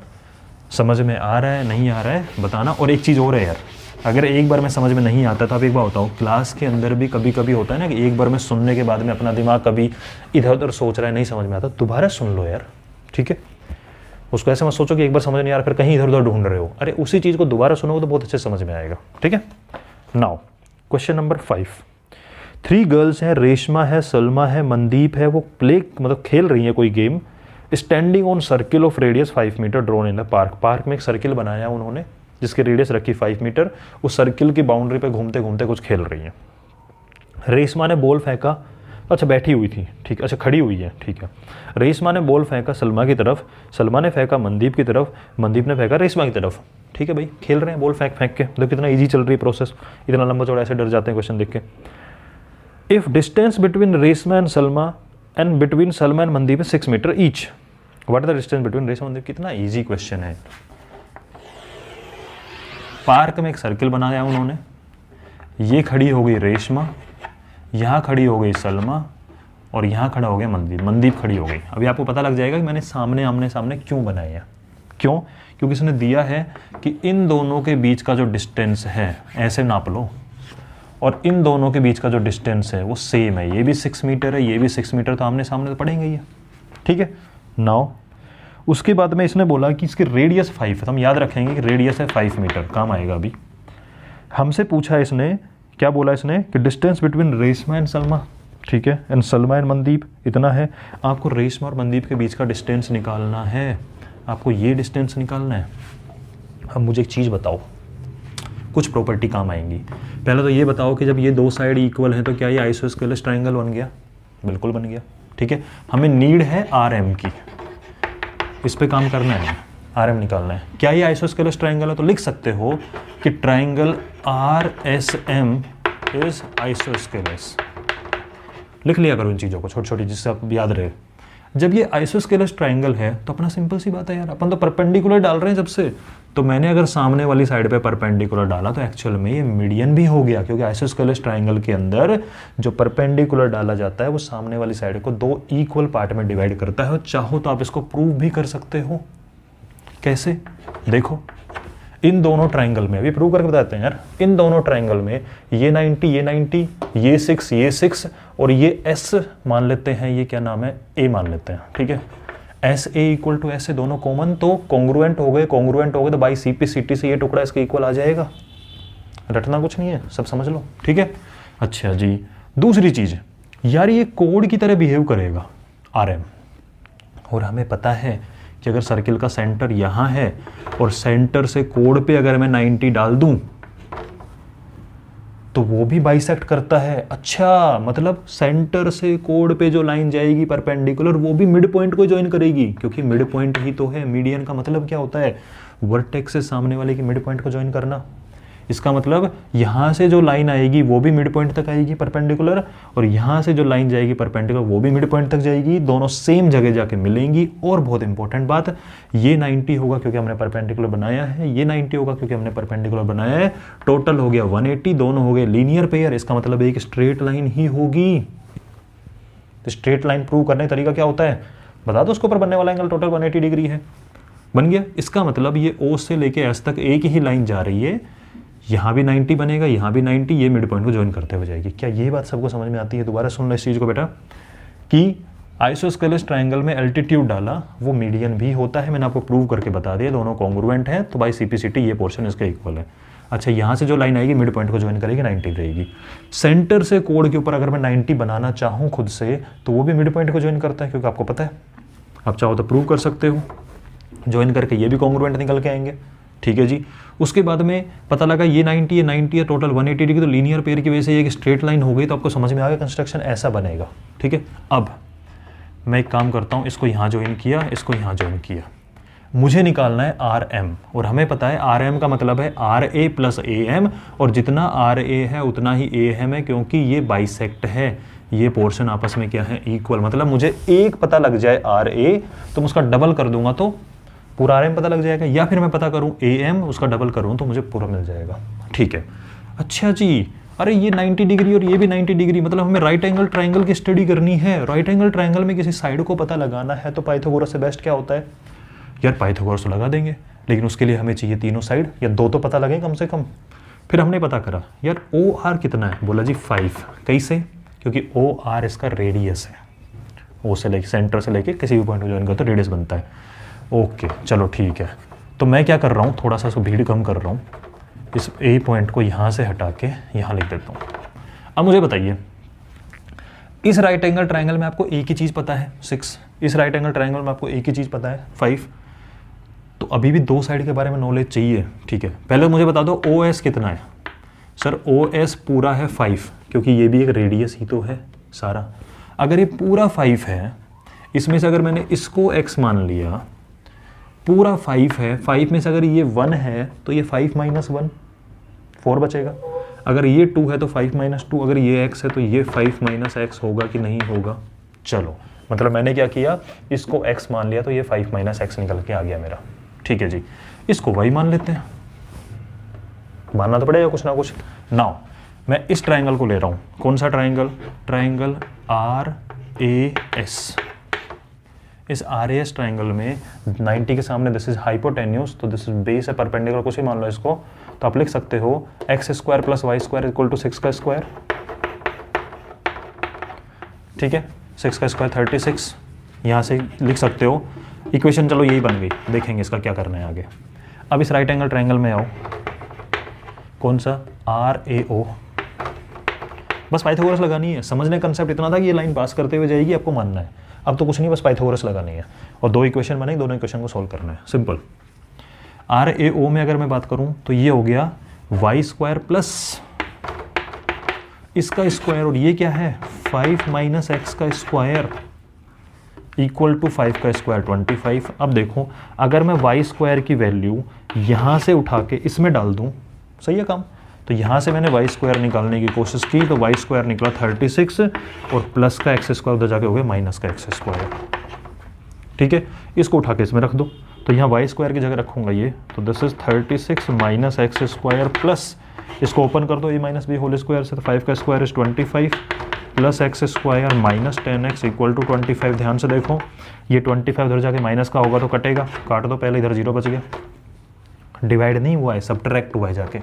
समझ में आ रहा है नहीं आ रहा है बताना। और एक चीज़ और है यार, अगर एक बार में समझ में नहीं आता तो आप एक बार बताओ, क्लास के अंदर भी कभी कभी होता है ना कि एक बार में सुनने के बाद में अपना दिमाग कभी इधर उधर सोच रहा है, नहीं समझ में आता, दोबारा सुन लो यार, ठीक है। उसको ऐसे मत सोचो कि एक बार समझ नहीं आ रहा फिर कहीं इधर उधर ढूंढ रहे हो, अरे उसी चीज़ को दोबारा सुनोगे तो बहुत अच्छे समझ में आएगा, ठीक है। नाउ क्वेश्चन नंबर 5, 3 गर्ल्स हैं, रेशमा है, सलमा है, मनदीप है, वो प्ले मतलब खेल रही है कोई game, standing on circle of radius 5 metre drawn in the park. Park में एक सर्किल बनाया उन्होंने जिसकी रेडियस रखी 5 मीटर, उस सर्किल की बाउंड्री पे घूमते घूमते कुछ खेल रही है। रेशमा ने बॉल फेंका, अच्छा बैठी हुई थी, ठीक, अच्छा खड़ी हुई है, ठीक है। रेशमा ने बॉल फेंका सलमा की तरफ, सलमा ने फेंका मनदीप की तरफ, मनदीप ने फेंका रेशमा की तरफ, ठीक है भाई, खेल रहे हैं बॉल फेंक फेंक के। देखो कितना इजी चल रही है प्रोसेस, इतना लंबा चौड़ा ऐसे डर जाते हैं क्वेश्चन देख के। If distance between Reshma and Salma and between Salma and Mandeep 6 metre each, what is the distance between Reshma and Mandeep. कितना इजी क्वेश्चन है। पार्क में एक सर्किल बनाया उन्होंने, ये खड़ी हो गई रेशमा, यहाँ खड़ी हो गई सलमा, और यहाँ खड़ा हो गया मनदीप, मनदीप खड़ी हो गई। अभी आपको पता लग जाएगा कि मैंने सामने आमने सामने क्यों बनाए हैं। क्यों, क्योंकि इसने दिया है कि इन दोनों के बीच का जो डिस्टेंस है ऐसे नाप लो, और इन दोनों के बीच का जो डिस्टेंस है वो सेम है, ये भी 6 मीटर है, ये भी 6 मीटर, तो आमने सामने तो पढ़ेंगे ये, ठीक है। नाउ उसके बाद में इसने बोला कि इसकी रेडियस 5 है, तो हम याद रखेंगे कि रेडियस है 5 मीटर, काम आएगा अभी। हमसे पूछा इसने, क्या बोला इसने कि distance between Reshma and Salma, ठीक है, एंड सलमा एंड मनदीप इतना है। आपको रेशमा और मनदीप के बीच का डिस्टेंस निकालना है, आपको ये डिस्टेंस निकालना है। अब मुझे एक चीज़ बताओ, कुछ प्रॉपर्टी काम आएंगी। पहले तो ये बताओ कि जब ये दो साइड इक्वल हैं तो क्या ये आइसोस्केलेस ट्रायंगल बन गया, बिल्कुल बन गया, ठीक है। हमें नीड है RM की, इस पे काम करना है, RM निकालना है। क्या ये आइसोस्केलेस ट्रायंगल है, तो लिख सकते हो कि ट्रायंगल RSM इज आइसोस्केलेस। लिख लिया करो इन चीज़ों को छोटी छोटी, जिससे आप याद रहे। जब ये आइसोस्केलेस ट्रायंगल है तो अपना सिंपल सी बात है यार, अपन तो परपेंडिकुलर डाल रहे हैं जब से, तो मैंने अगर सामने वाली साइड पे परपेंडिकुलर डाला तो एक्चुअल में ये मीडियन भी हो गया, क्योंकि आइसोस्केलेस ट्रायंगल के अंदर जो परपेंडिकुलर डाला जाता है वो सामने वाली साइड को 2 इक्वल पार्ट में डिवाइड करता है। और चाहो तो आप इसको प्रूव भी कर सकते हो। कैसे, देखो इन दोनों ट्रायंगल में, अभी प्रूव करके बताते हैं यार, इन दोनों ट्रायंगल में ये 90 ये 90, ये 6 ये 6, और ये S मान लेते हैं, ये क्या नाम है, A मान लेते हैं, ठीक है। SA इक्वल टू S, दोनों कॉमन, तो कॉन्ग्रुएंट हो गए, कॉन्ग्रुएंट हो गए तो बाई CPCT से ये टुकड़ा इसके इक्वल आ जाएगा। रटना कुछ नहीं है, सब समझ लो, ठीक है। अच्छा जी, दूसरी चीज़ यार, ये कोड की तरह बिहेव करेगा RM, और हमें पता है कि अगर सर्किल का सेंटर यहाँ है और सेंटर से कोड पे अगर मैं 90 डाल दूं तो वो भी बाइसेक्ट करता है। अच्छा, मतलब सेंटर से कोड पे जो लाइन जाएगी परपेंडिकुलर, वो भी मिड पॉइंट को ज्वाइन करेगी, क्योंकि मिड पॉइंट ही तो है। मीडियन का मतलब क्या होता है, वर्टेक्स से सामने वाले की मिड पॉइंट को ज्वाइन करना। इसका मतलब यहाँ से जो लाइन आएगी वो भी मिड पॉइंट तक आएगी परपेंडिकुलर, और यहाँ से जो लाइन जाएगी परपेंडिकुलर वो भी मिड पॉइंट तक जाएगी, दोनों सेम जगह जाके मिलेंगी। और बहुत इंपॉर्टेंट बात, ये 90 होगा क्योंकि हमने परपेंडिकुलर बनाया है, ये 90 होगा क्योंकि हमने परपेंडिकुलर बनाया है, टोटल हो गया 180, दोनों हो गए लीनियर पेयर, इसका मतलब एक स्ट्रेट लाइन ही होगी। तो स्ट्रेट लाइन प्रूव करने का तरीका क्या होता है, बता दो, उसके ऊपर बनने वाला एंगल टोटल 180 डिग्री है, बन गया। इसका मतलब ये O से लेके S तक एक ही लाइन जा रही है, यहाँ भी 90 बनेगा, यहाँ भी 90, ये मिड पॉइंट को ज्वाइन करते हुए जाएगी। क्या ये बात सबको समझ में आती है? दोबारा सुन लो इस चीज़ को बेटा, कि आइसोस्केलेस ट्रायंगल में एल्टीट्यूड डाला, वो मीडियन भी होता है, मैंने आपको प्रूव करके बता दिया, दोनों कॉन्ग्रुएंट हैं, तो बाई CPCT ये पोर्शन इसका इक्वल है। अच्छा, यहाँ से जो लाइन आएगी मिड पॉइंट को ज्वाइन करेगी, 90 रहेगी। सेंटर से कोड के ऊपर अगर मैं 90 बनाना चाहूँ खुद से, तो वो भी मिड पॉइंट को ज्वाइन करता है, क्योंकि आपको पता है, आप चाहो तो प्रूव कर सकते हो, ज्वाइन करके ये भी कॉन्ग्रुएंट निकल के आएंगे। ठीक है जी। उसके बाद में पता लगा ये 90 है, टोटल 180 डिग्री, तो लीनियर पेयर की वजह से एक स्ट्रेट लाइन हो गई, तो आपको समझ में आ गया कंस्ट्रक्शन ऐसा बनेगा। ठीक है, अब मैं एक काम करता हूँ, इसको यहाँ ज्वाइन किया, इसको यहाँ ज्वाइन किया, मुझे निकालना है RM, और हमें पता है RM का मतलब है RA प्लस AM, और जितना RA है उतना ही AM है, क्योंकि ये बाइसेक्ट है, ये पोर्शन आपस में क्या है, इक्वल। मतलब मुझे एक पता लग जाए RA, तो मैं उसका डबल कर दूंगा तो पूरा RM पता लग जाएगा, या फिर मैं पता करूं AM, उसका डबल करूं तो मुझे पूरा मिल जाएगा। ठीक है, अच्छा जी, अरे ये 90 डिग्री और ये भी 90 डिग्री, मतलब हमें राइट एंगल ट्रायंगल की स्टडी करनी है। राइट एंगल ट्रायंगल में किसी साइड को पता लगाना है, तो पाइथागोरस से बेस्ट क्या होता है यार, पाइथागोरस तो लगा देंगे, लेकिन उसके लिए हमें चाहिए तीनों साइड, या दो तो पता लगे कम से कम। फिर हमने पता करा यार OR कितना है, बोला जी 5। कैसे? क्योंकि OR इसका रेडियस है, O से लेके, सेंटर से लेके किसी भी पॉइंट को ज्वाइन करते तो रेडियस बनता है। ओके चलो ठीक है, तो मैं क्या कर रहा हूँ, थोड़ा सा भीड़ कम कर रहा हूँ, इस A पॉइंट को यहाँ से हटा के यहाँ लिख देता हूँ। अब मुझे बताइए, इस राइट एंगल ट्रायंगल में आपको एक ही चीज़ पता है 6, इस राइट एंगल ट्रायंगल में आपको एक ही चीज़ पता है 5, तो अभी भी दो साइड के बारे में नॉलेज चाहिए। ठीक है, पहले मुझे बता दो OS कितना है। सर OS पूरा है 5, क्योंकि ये भी एक रेडियस ही तो है सारा। अगर ये पूरा 5 है, इसमें से अगर मैंने इसको x मान लिया, पूरा 5 है, 5 में से अगर ये 1 है तो ये 5 माइनस 1 4 बचेगा। अगर ये 2 है तो 5 माइनस 2, अगर ये x है तो ये 5 माइनस x होगा कि नहीं होगा। चलो, मतलब मैंने क्या किया, इसको x मान लिया तो ये 5 माइनस x निकल के आ गया मेरा। ठीक है जी, इसको y मान लेते हैं, मानना तो पड़ेगा कुछ ना कुछ। नाउ मैं इस ट्रायंगल को ले रहा हूँ, कौन सा ट्रायंगल, ट्रायंगल RAS। इस RAS ट्रायंगल में 90 के सामने दिस इज हाइपोटेन्यूस, तो दिस इज बेस है, परपेंडिकुलर कुछ ही मान लो इसको, तो आप लिख सकते हो x² plus y² equal to 6 का स्क्वायर। ठीक है, 6 का स्क्वायर 36, यहाँ से लिख सकते हो। इक्वेशन चलो यही बन गई, देखेंगे इसका क्या करना है आगे। अब इस राइट एंगल ट्रायंगल में आओ, कौन सा, RAO। बस पाइथागोरस लगानी है, समझने का कंसेप्ट इतना था कि ये लाइन पास करते हुए जाएगी, आपको मानना है। अब तो कुछ नहीं, बस पाइथागोरस लगानी है और दो इक्वेशन बनेगी, दोनों इक्वेशन को सॉल्व करना है, सिंपल। RAO में अगर मैं बात करूं तो ये हो गया y² प्लस इसका स्क्वायर, और ये क्या है 5 माइनस x का स्क्वायर इक्वल टू 5 का स्क्वायर 25। अब देखो, अगर मैं y² की वैल्यू यहाँ से उठा के इसमें डाल दूँ, सही है काम, तो यहाँ से मैंने y² निकालने की कोशिश की, तो y² निकला 36, और प्लस का x² उधर जाके हो गया माइनस का x²। ठीक है, इसको उठा के इसमें रख दो, तो यहाँ y² की जगह रखूँगा ये, तो this is 36 minus x² plus, इसको ओपन कर दो, a minus B whole square से, तो 5 का square is 25 plus x² minus 10x equal to 25। ध्यान से देखो, ये 25 उधर जाके माइनस का होगा तो कटेगा, काट दो पहले, इधर 0 बच गया, डिवाइड नहीं हुआ है, सब्ट्रैक्ट हुआ है जाके,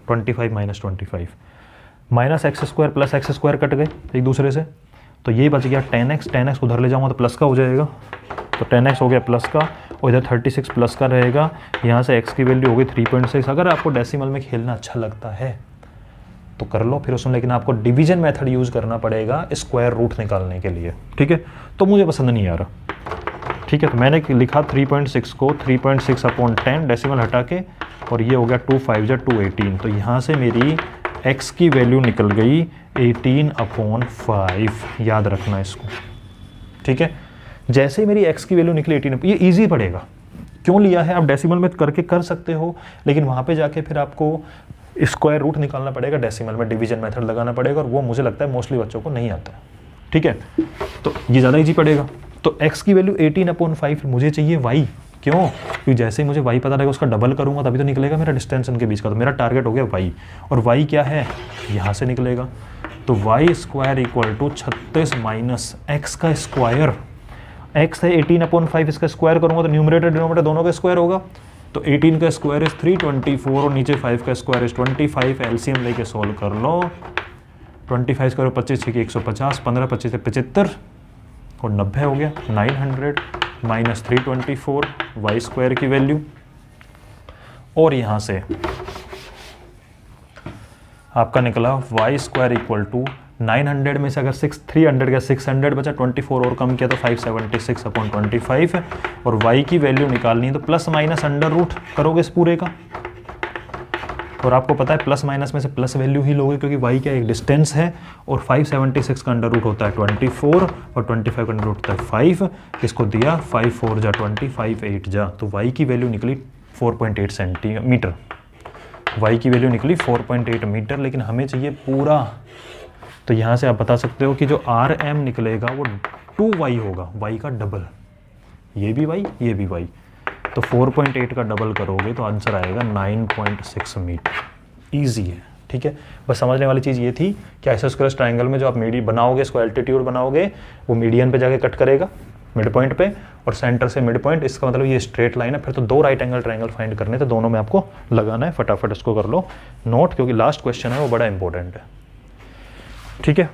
25 minus 25, minus x² plus x² cut गए एक दूसरे से, तो ये बच गया 10x, 10x उधर ले जाऊँगा तो प्लस का हो जाएगा, तो 10x हो गया प्लस का, और इधर 36 प्लस का रहेगा, यहाँ से x की वैल्यू हो गई 3.6। अगर आपको डेसिमल में खेलना अच्छा लगता है तो कर लो फिर उसमें, लेकिन आपको डिवीजन मेथड यूज़ करना पड़ेगा स्क्वायर रूट निकालने के लिए। ठीक है, तो मुझे पसंद नहीं आ रहा। ठीक है, तो मैंने लिखा 3.6 को 3.6/10 डेसिमल हटा के, और ये हो गया 2 5 जा 218, तो यहाँ से मेरी x की वैल्यू निकल गई 18/5, याद रखना इसको। ठीक है, जैसे ही मेरी x की वैल्यू निकली 18, ये ईजी पड़ेगा। क्यों लिया है, आप डेसिमल में करके कर सकते हो, लेकिन वहाँ पे जाके फिर आपको स्क्वायर रूट निकालना पड़ेगा, डेसिमल में डिवीजन मेथड लगाना पड़ेगा, और वो मुझे लगता है मोस्टली बच्चों को नहीं आता है। ठीक है, तो ये ज़्यादा ईजी पड़ेगा। तो x की वैल्यू 18/5 मुझे चाहिए y, क्यों? क्योंकि जैसे ही मुझे y पता लगेगा उसका डबल करूंगा तभी तो निकलेगा मेरा डिस्टेंस इनके बीच का। तो मेरा टारगेट हो गया y, और y क्या है, यहाँ से निकलेगा। तो y square equal to 36 minus x का स्क्वायर, x है 18/5, इसका स्क्वायर करूंगा तो न्यूमरेटर डिनोमिनेटर दोनों का स्क्वायर होगा। तो 18 का स्क्वायर इज 324 और नीचे 5 का स्क्वायर इज 25। एलसीएम लेके सोल्व कर लो। 25 करो 25 6 150, 15 25 से 75 और 90 हो गया। 900 माइनस 324 वाई स्क्वायर की वैल्यू, और यहाँ से आपका निकला वाई स्क्वायर इक्वल टू 900 में से अगर 300 का 600 बचा, 24 और कम किया तो 576/25, और y की वैल्यू निकालनी है तो प्लस माइनस अंडर रूट करोगे इस पूरे का। और आपको पता है प्लस माइनस में से प्लस वैल्यू ही लोगे, क्योंकि y क्या एक डिस्टेंस है, और 576 का अंडर रूट होता है 24 और 25 का अंडर रूट होता है 5। इसको दिया 5 4 जा 20, 5 8 जा, तो y की वैल्यू निकली 4.8 सेंटीमीटर। y की वैल्यू निकली 4.8 मीटर, लेकिन हमें चाहिए पूरा। तो यहाँ से आप बता सकते हो कि जो RM निकलेगा वो 2y होगा, y का डबल, ये भी y ये भी y। तो 4.8 का डबल करोगे तो आंसर आएगा 9.6 मीटर। ईजी है, ठीक है। बस समझने वाली चीज़ ये थी कि आइसोस्केलेस ट्रायंगल में जो आप मीडियन बनाओगे, इसको एल्टीट्यूड बनाओगे, वो मीडियन पे जाके कट करेगा मिड पॉइंट पे, और सेंटर से मिड पॉइंट, इसका मतलब ये स्ट्रेट लाइन है। फिर तो 2 राइट एंगल ट्रायंगल फाइंड करने, तो दोनों में आपको लगाना है। फटाफट इसको कर लो नोट, क्योंकि लास्ट क्वेश्चन है वो बड़ा इंपॉर्टेंट है, ठीक है।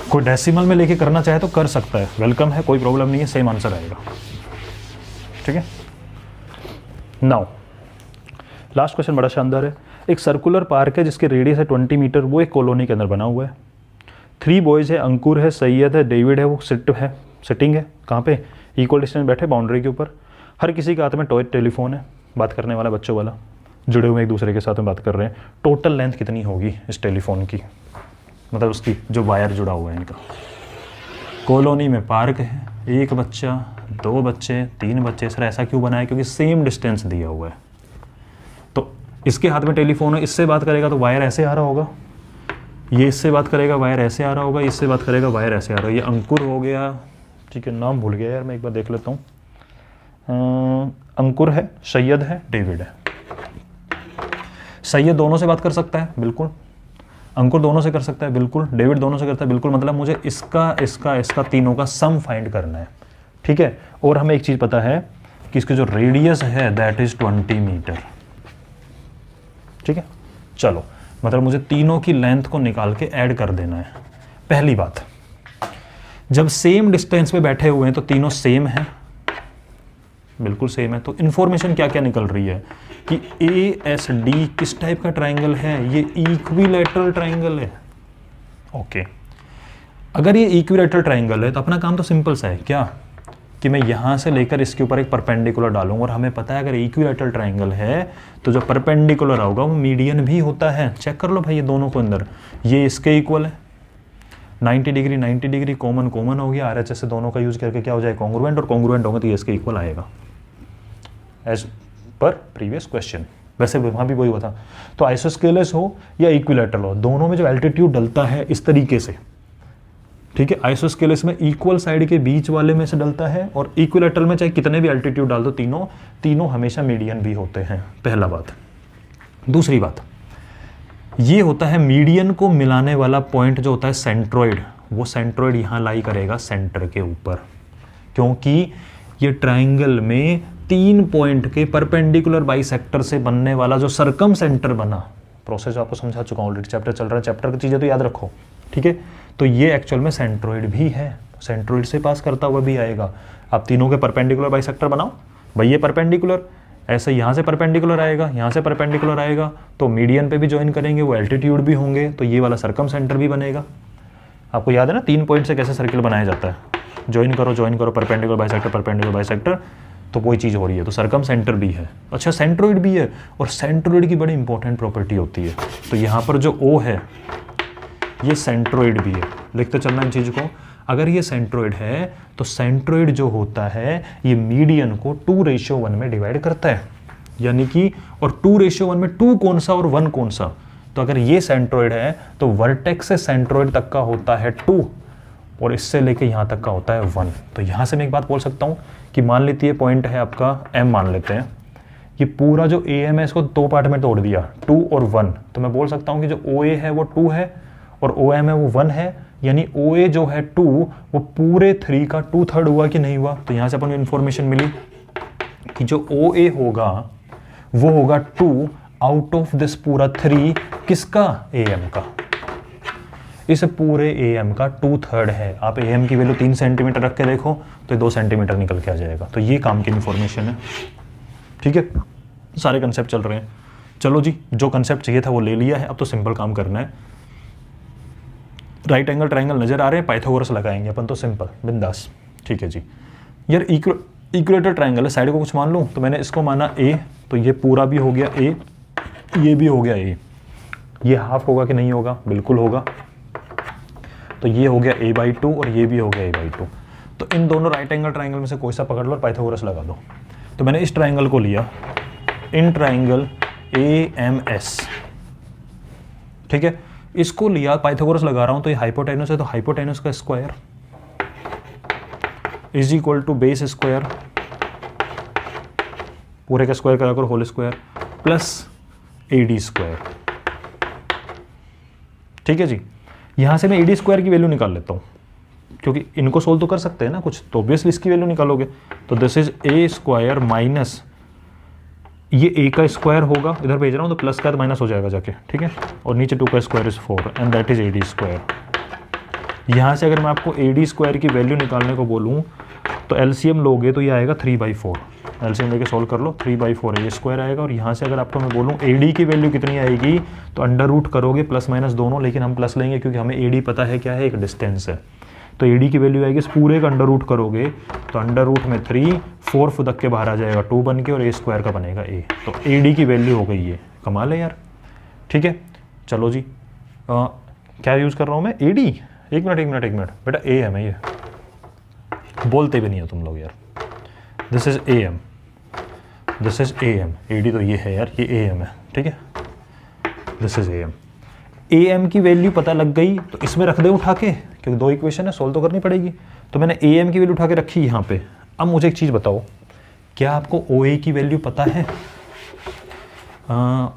कोई डेसिमल में लेके करना चाहे तो कर सकता है, वेलकम है, कोई प्रॉब्लम नहीं है, सेम आंसर आएगा, ठीक है। नाउ लास्ट क्वेश्चन बड़ा शानदार है। एक सर्कुलर पार्क है जिसके रेडियस है 20 मीटर, वो एक कॉलोनी के अंदर बना हुआ है। 3 बॉयज़ है, अंकुर है, सैयद है, डेविड है, वो सिटिंग है कहाँ पे, इक्वल डिस्टेंस बैठे बाउंड्री के ऊपर। हर किसी के हाथ में टॉय टेलीफोन है, बात करने वाला बच्चों वाला, जुड़े हुए एक दूसरे के साथ में बात कर रहे हैं। टोटल लेंथ कितनी होगी इस टेलीफोन की, मतलब उसकी जो वायर जुड़ा हुआ है इनका। कॉलोनी में पार्क है, 1 बच्चा, 2 बच्चे, 3 बच्चे। सर ऐसा क्यों बनाया, क्योंकि सेम डिस्टेंस दिया हुआ है। तो इसके हाथ में टेलीफोन है, इससे बात करेगा तो वायर ऐसे आ रहा होगा, ये इससे बात करेगा वायर ऐसे आ रहा होगा, इससे बात करेगा वायर ऐसे आ रहा होगा। ये अंकुर हो गया, ठीक है, नाम भूल गया यार, मैं एक बार देख लेता हूँ। अंकुर है, सैयद है, डेविड है। सैयद दोनों से बात कर सकता है, बिल्कुल। अंकुर दोनों से कर सकता है, बिल्कुल। डेविड दोनों से करता है, बिल्कुल। मतलब मुझे इसका तीनों का सम फाइंड करना है, ठीक है। और हमें एक चीज़ पता है कि इसकी जो रेडियस है दैट इज 20 मीटर, ठीक है। चलो, मतलब मुझे तीनों की लेंथ को निकाल के ऐड कर देना है। पहली बात, जब सेम डिस्टेंस पे बैठे हुए हैं तो तीनों सेम है, बिल्कुल सेम है। तो इन्फॉर्मेशन क्या क्या निकल रही है कि ASD किस टाइप का ट्राइंगल है, ये इक्विलैटरल ट्राइंगल है, ओके। अगर ये इक्विलैटरल ट्राइंगल है तो अपना काम तो सिंपल सा है, क्या कि मैं यहाँ से लेकर इसके ऊपर एक परपेंडिकुलर डालूंगा, और हमें पता है अगर इक्विलैटरल ट्राइंगल है तो जो परपेंडिकुलर होगा वो मीडियन भी होता है। चेक कर लो भाई, ये दोनों को अंदर, ये इसके इक्वल है, 90 डिग्री 90 डिग्री, कॉमन हो गया। RHS से दोनों का यूज करके क्या हो जाए, कॉन्ग्रुएंट, और कॉन्ग्रुएंट होगा तो ये इसके इक्वल आएगा एज पर प्रीवियस क्वेश्चन। वैसे वहाँ भी वही हुआ था। तो आइसोस्केलेस हो या इक्विलैटरल हो, दोनों में जो एल्टीट्यूड डलता है इस तरीके से, ठीक है। आइसोस्केलेस में इक्वल साइड के बीच वाले में से डलता है, और इक्विलैटरल में चाहे कितने भी एल्टीट्यूड डाल दो, तीनों हमेशा मीडियन भी होते हैं, पहला बात। दूसरी बात, ये होता है मीडियन को मिलाने वाला पॉइंट जो होता है सेंट्रोइड, वो सेंट्रोइड यहाँ लाई करेगा सेंटर के ऊपर, क्योंकि ये ट्राइंगल में 3 पॉइंट के परपेंडिकुलर बाइसेक्टर से बनने वाला जो सर्कम सेंटर बना, प्रोसेस आपको समझा चुका हूँ ऑलरेडी, चैप्टर चल रहा है, चैप्टर की चीज़ें तो याद रखो, ठीक है। तो ये एक्चुअल में सेंट्रोइड भी है, सेंट्रोइड से पास करता हुआ भी आएगा। आप तीनों के परपेंडिकुलर बाइसेक्टर बनाओ भाई, ये परपेंडिकुलर, ऐसे यहाँ से परपेंडिकुलर आएगा, यहाँ से परपेंडिकुलर आएगा, तो मीडियन पे भी ज्वाइन करेंगे, वो एल्टीट्यूड भी होंगे, तो ये वाला सर्कम सेंटर भी बनेगा। आपको याद है ना 3 पॉइंट से कैसे सर्किल बनाया जाता है, ज्वाइन करो परपेंडिकुलर बाइसेक्टर, तो वही चीज़ हो रही है, तो सर्कम सेंटर भी है। अच्छा, सेंट्रोइड भी है, और सेंट्रोइड की बड़ी इंपॉर्टेंट प्रॉपर्टी होती है। तो यहाँ पर जो O है ये सेंट्रोइड भी है, लिखते चलना इन चीज़ को। अगर ये सेंट्रोइड है तो सेंट्रोइड जो होता है ये मीडियन को 2:1 में डिवाइड करता है, यानी कि और 2:1 में 2 कौन सा और 1 कौन सा। तो अगर ये सेंट्रोइड है तो वर्टेक्स से सेंट्रोइड तक का होता है 2 और इससे लेके यहाँ तक का होता है 1। तो यहाँ से मैं एक बात बोल सकता हूँ कि मान लेती है पॉइंट है आपका m, मान लेते हैं ये पूरा जो AM है इसको 2 पार्ट में तोड़ दिया 2 और 1, तो मैं बोल सकता हूँ कि जो OA है वो 2 है और OM है वो 1 है, यानी OA जो है 2 वो पूरे 3 का 2/3 हुआ कि नहीं हुआ। तो यहाँ से अपन को इन्फॉर्मेशन मिली कि जो OA होगा वो होगा 2 आउट ऑफ दिस पूरा 3 किसका, AM का। इस पूरे AM का 2/3 है। आप AM की वैल्यू 3 सेंटीमीटर रख के देखो तो 2 सेंटीमीटर निकल के आ जाएगा। तो ये काम की इन्फॉर्मेशन है, ठीक है। सारे कंसेप्ट चल रहे हैं। चलो जी, जो कंसेप्ट चाहिए था वो ले लिया है, अब तो सिंपल काम करना है। राइट एंगल ट्रायंगल नजर आ रहे हैं, पाइथागोरस लगाएंगे अपन तो सिंपल बिंदास, ठीक है जी। यार इक्वेटर ट्रायंगल है, साइड को कुछ मान लूँ तो मैंने इसको माना A, तो ये पूरा भी हो गया A, ये भी हो गया A। ये हाफ होगा कि नहीं होगा, बिल्कुल होगा। तो ये हो गया A/2 और ये भी हो गया A/2। तो इन दोनों राइट एंगल ट्रायंगल में से कोई सा पकड़ लो और पाइथागोरस लगा दो। तो मैंने इस ट्रायंगल को लिया, इन ट्रायंगल AMS, ठीक है, इसको लिया, पाइथागोरस लगा रहा हूं तो ये हाइपोटेनस है तो हाइपोटेनस का square is equal to base square, पूरे का स्क्वायर करा करो whole square, plus AD square, ठीक है जी। यहां से मैं AD स्क्वायर की वैल्यू निकाल लेता हूं क्योंकि इनको सोल्व तो कर सकते हैं ना कुछ, तो ऑब्वियसली इसकी वैल्यू निकालोगे। तो this is A square minus ये A का स्क्वायर होगा, इधर भेज रहा हूँ तो प्लस का तो माइनस हो जाएगा जाके, ठीक है, और नीचे 2 का square is 4 and that is AD square. यहाँ से अगर मैं आपको AD स्क्वायर की वैल्यू निकालने को बोलूँ तो LCM लोगे तो ये आएगा 3/4, LCM लेके सोल्व कर लो, 3/4 A स्क्वायर आएगा। और यहाँ से अगर आपको मैं बोलूँ AD की वैल्यू कितनी आएगी तो अंडर रूट करोगे प्लस माइनस दोनों, लेकिन हम प्लस लेंगे क्योंकि हमें AD पता है क्या है, एक डिस्टेंस है। तो AD की वैल्यू आएगी, इस पूरे का अंडर रूट करोगे तो अंडर रूट में 3, 4 फुदक के बाहर आ जाएगा 2 बन के और A स्क्वायर का बनेगा A। तो AD की वैल्यू हो गई ये, कमाल है यार, ठीक है। चलो जी, क्या यूज़ कर रहा हूँ मैं, AD, एक मिनट बेटा AM है, ये बोलते भी नहीं हो तुम लोग यार। This is AM, this is AM, AD तो ये है यार, ये AM है, ठीक है, दिस इज AM। AM की वैल्यू पता लग गई तो इसमें रख दे उठा के, क्योंकि 2 इक्वेशन है, सोल्व तो करनी पड़ेगी। तो मैंने AM की वैल्यू उठा के रखी यहाँ पे। अब मुझे एक चीज़ बताओ, क्या आपको OA की वैल्यू पता है?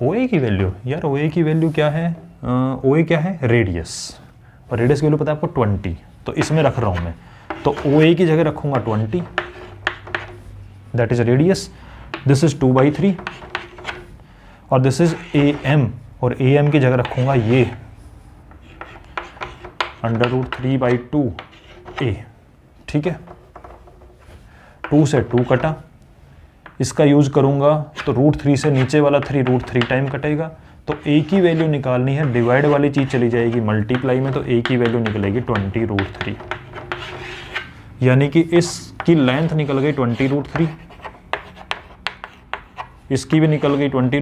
OA की वैल्यू, यार OA की वैल्यू क्या है, OA क्या है, रेडियस, और रेडियस की वैल्यू पता है आपको 20, तो इसमें रख रहा हूँ मैं। तो OA की जगह रखूँगा 20, that is radius, this is 2/3 और दिस इज AM, और AM की जगह रखूँगा ये अंडर रूट 3/2 A, ठीक है। 2 से 2 कटा, इसका यूज करूंगा तो √3 से नीचे वाला 3 √3 टाइम कटेगा। तो A की वैल्यू निकालनी है, डिवाइड वाली चीज चली जाएगी मल्टीप्लाई में, तो A की वैल्यू निकलेगी 20 √3, यानी कि इसकी लेंथ निकल गई 20 √3, इसकी भी निकल गई 20